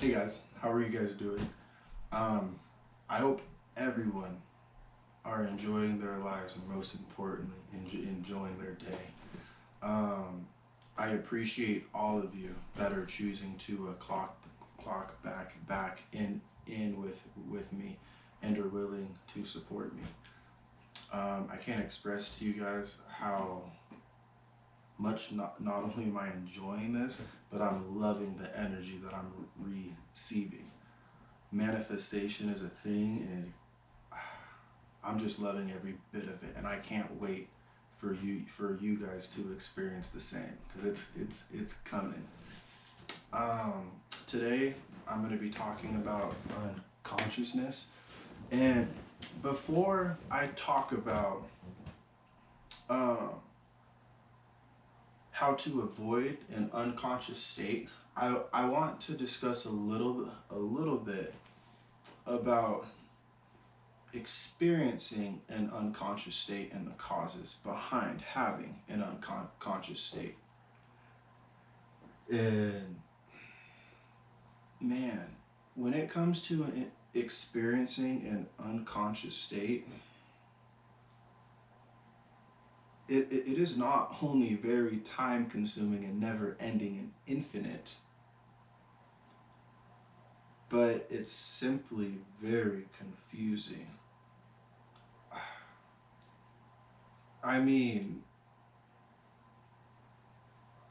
Hey guys, how are you guys doing? I hope everyone are enjoying their lives and most importantly, enjoying their day. Um, I appreciate all of you that are choosing to clock back in with me and are willing to support me. I can't express to you guys how much not only am I enjoying this, but I'm loving the energy that I'm receiving. Manifestation is a thing, and I'm just loving every bit of it, and I can't wait for you guys to experience the same because it's coming. Um, Today I'm going to be talking about unconsciousness, and before I talk about uh, how to avoid an unconscious state, I want to discuss a little bit about experiencing an unconscious state and the causes behind having an unconscious state. And man, when it comes to experiencing an unconscious state, it is not only very time consuming and never ending and infinite, but it's simply very confusing. I mean,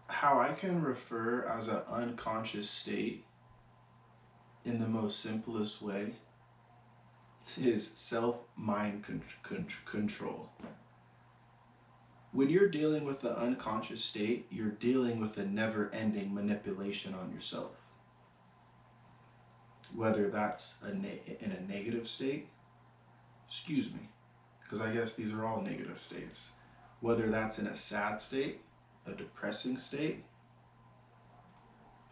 how I can refer as an unconscious state in the most simplest way is self mind control. When you're dealing with the unconscious state, you're dealing with a never ending manipulation on yourself. Whether that's in a negative state, excuse me, because I guess these are all negative states. Whether that's in a sad state, a depressing state,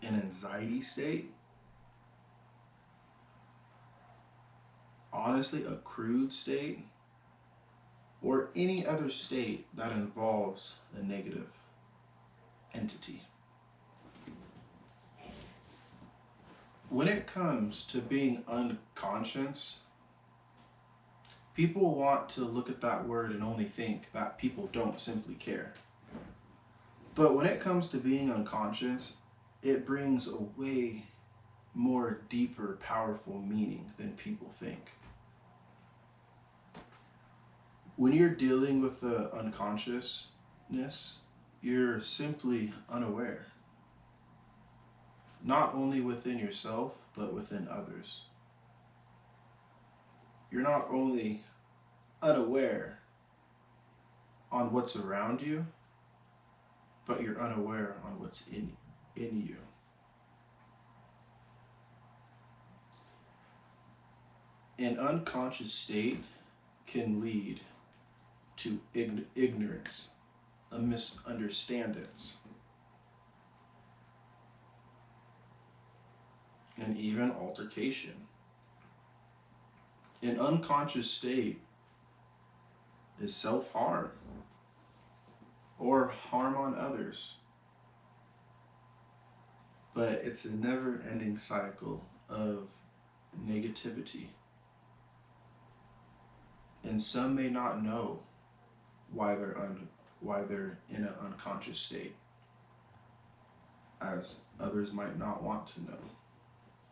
an anxiety state, honestly, a crude state, or any other state that involves a negative entity. When it comes to being unconscious, people want to look at that word and only think that people don't simply care. But when it comes to being unconscious, it brings a way more deeper, powerful meaning than people think. When you're dealing with the unconsciousness, you're simply unaware, not only within yourself, but within others. You're not only unaware on what's around you, but you're unaware on what's in you. An unconscious state can lead to ignorance, a misunderstandings, and even altercation. An unconscious state is self-harm or harm on others, but it's a never-ending cycle of negativity. And some may not know why they're in an unconscious state, as others might not want to know,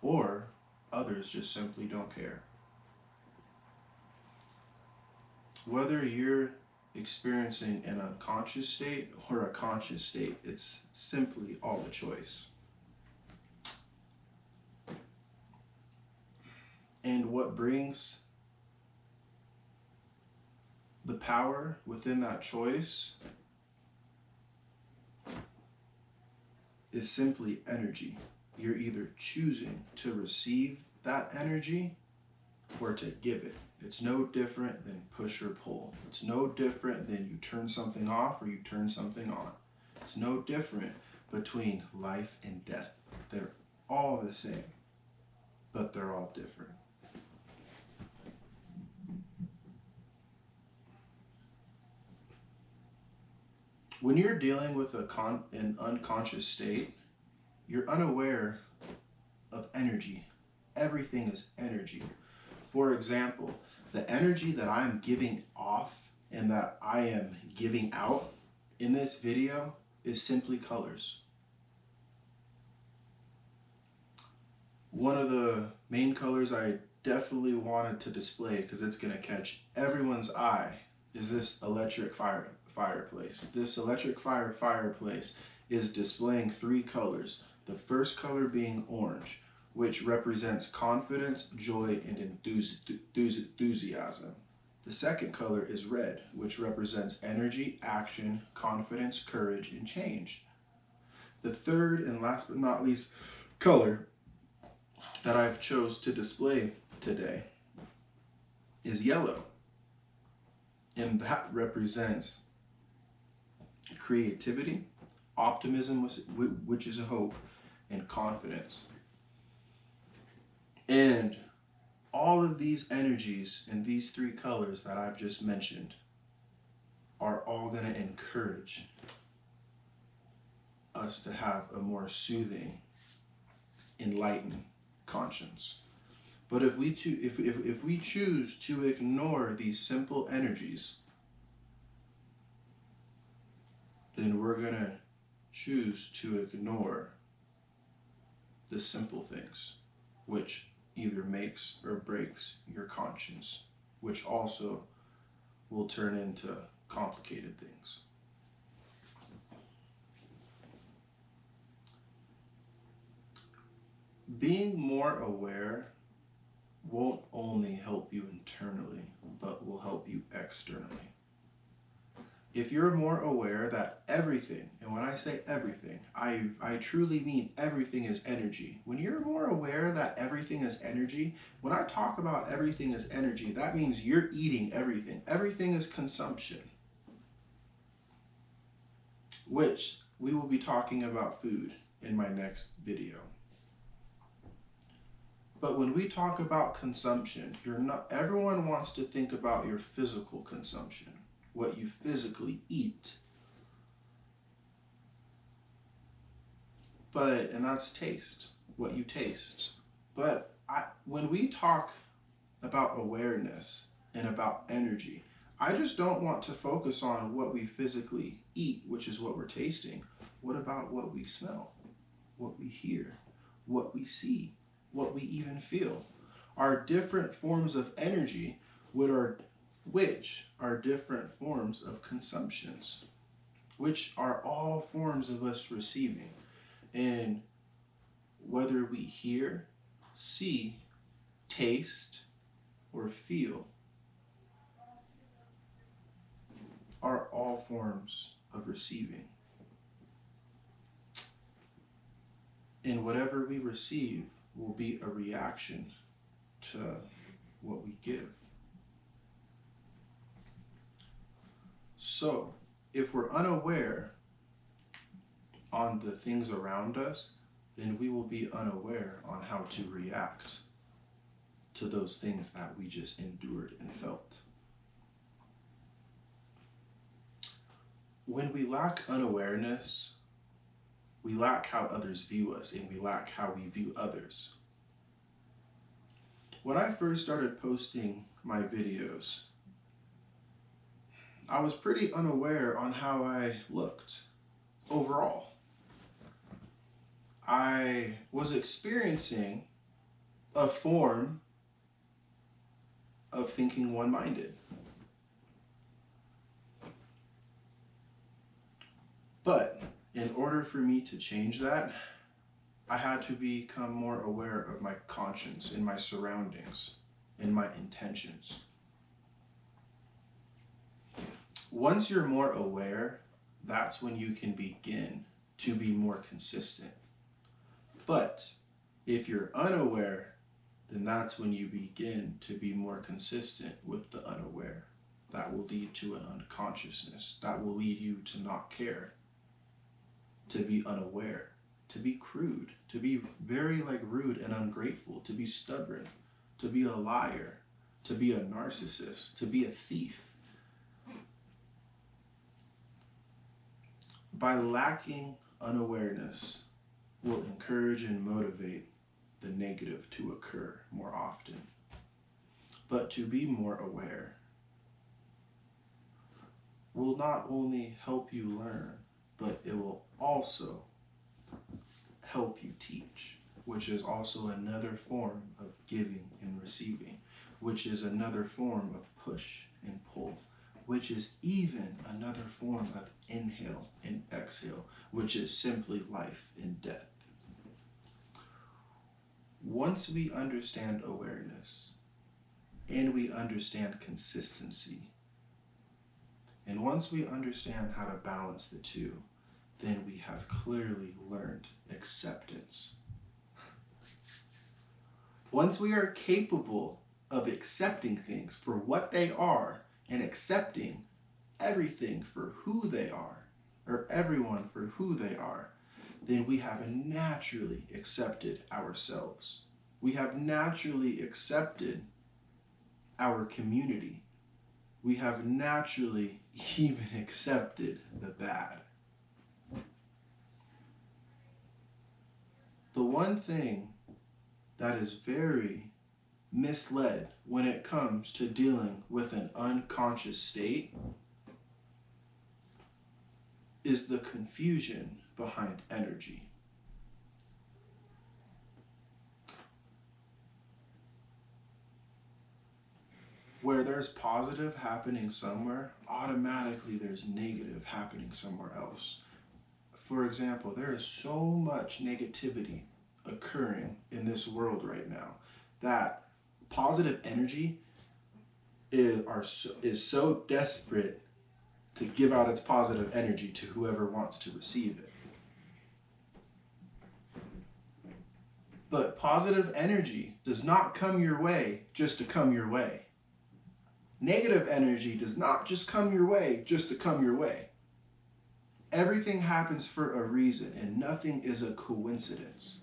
or others just simply don't care. Whether you're experiencing an unconscious state or a conscious state, it's simply all a choice. And what brings the power within that choice is simply energy. You're either choosing to receive that energy or to give it. It's no different than push or pull. It's no different than you turn something off or you turn something on. It's no different between life and death. They're all the same, but they're all different. When you're dealing with an unconscious state, you're unaware of energy. Everything is energy. For example, the energy that I'm giving off and that I am giving out in this video is simply colors. One of the main colors I definitely wanted to display, because it's going to catch everyone's eye, is this electric fireplace. This electric fireplace is displaying 3 colors. The first color being orange, which represents confidence, joy, and enthusiasm. The second color is red, which represents energy, action, confidence, courage, and change. The third and last but not least color that I've chose to display today is yellow, and that represents creativity, optimism, which is a hope, and confidence. And all of these energies and these 3 colors that I've just mentioned are all going to encourage us to have a more soothing, enlightened conscience. But if we choose to ignore these simple energies, then we're going to choose to ignore the simple things, which either makes or breaks your conscience, which also will turn into complicated things. Being more aware won't only help you internally, but will help you externally. If you're more aware that everything, and when I say everything, I truly mean everything is energy. When you're more aware that everything is energy, when I talk about everything is energy, that means you're eating everything. Everything is consumption, which we will be talking about food in my next video. But when we talk about consumption, everyone wants to think about your physical consumption, what you physically eat. And that's taste, what you taste. But when we talk about awareness and about energy, I just don't want to focus on what we physically eat, which is what we're tasting. What about what we smell, what we hear, what we see, what we even feel? Are different forms of energy, which are different forms of consumptions, which are all forms of us receiving. And whether we hear, see, taste, or feel are all forms of receiving. And whatever we receive will be a reaction to what we give. So, if we're unaware on the things around us, then we will be unaware on how to react to those things that we just endured and felt. When we lack unawareness, we lack how others view us, and we lack how we view others. When I first started posting my videos, I was pretty unaware on how I looked overall. I was experiencing a form of thinking one-minded. But in order for me to change that, I had to become more aware of my conscience and my surroundings and my intentions. Once you're more aware, that's when you can begin to be more consistent. But if you're unaware, then that's when you begin to be more consistent with the unaware. That will lead to an unconsciousness. That will lead you to not care, to be unaware, to be crude, to be very rude and ungrateful, to be stubborn, to be a liar, to be a narcissist, to be a thief. By lacking unawareness will encourage and motivate the negative to occur more often. But to be more aware will not only help you learn, but it will also help you teach, which is also another form of giving and receiving, which is another form of push and pull, which is even another form of inhale and exhale, which is simply life and death. Once we understand awareness and we understand consistency, and once we understand how to balance the two, then we have clearly learned acceptance. Once we are capable of accepting things for what they are and accepting everything for who they are, or everyone for who they are, then we have naturally accepted ourselves. We have naturally accepted our community. We have naturally even accepted the bad. The one thing that is very misled when it comes to dealing with an unconscious state is the confusion behind energy. Where there's positive happening somewhere, automatically there's negative happening somewhere else. For example, there is so much negativity occurring in this world right now that positive energy is so desperate to give out its positive energy to whoever wants to receive it. But positive energy does not come your way just to come your way. Negative energy does not just come your way just to come your way. Everything happens for a reason, and nothing is a coincidence.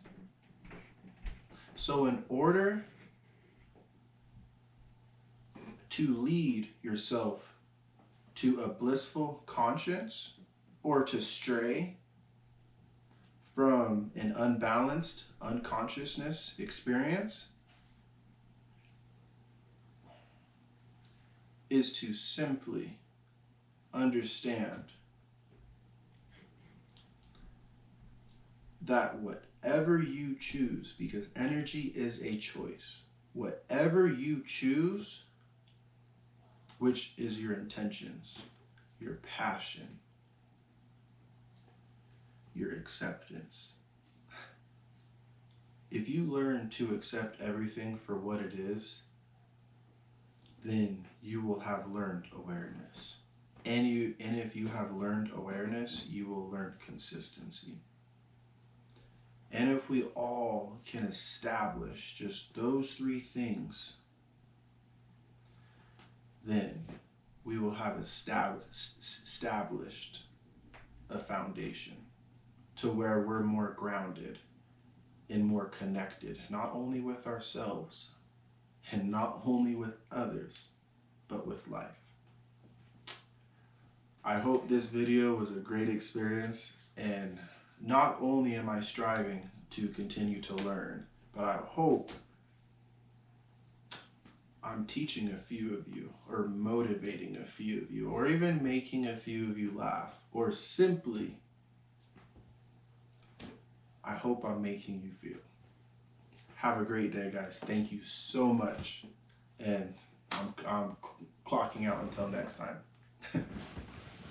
So in order to lead yourself to a blissful conscience, or to stray from an unbalanced unconsciousness experience, is to simply understand that whatever you choose, because energy is a choice, whatever you choose, which is your intentions, your passion, your acceptance. If you learn to accept everything for what it is, then you will have learned awareness. And if you have learned awareness, you will learn consistency. And if we all can establish just those three things, then we will have established a foundation to where we're more grounded and more connected, not only with ourselves and not only with others, but with life. I hope this video was a great experience, and not only am I striving to continue to learn, but I hope I'm teaching a few of you, or motivating a few of you, or even making a few of you laugh, or simply, I hope I'm making you feel. Have a great day, guys. Thank you so much. And I'm clocking out until next time.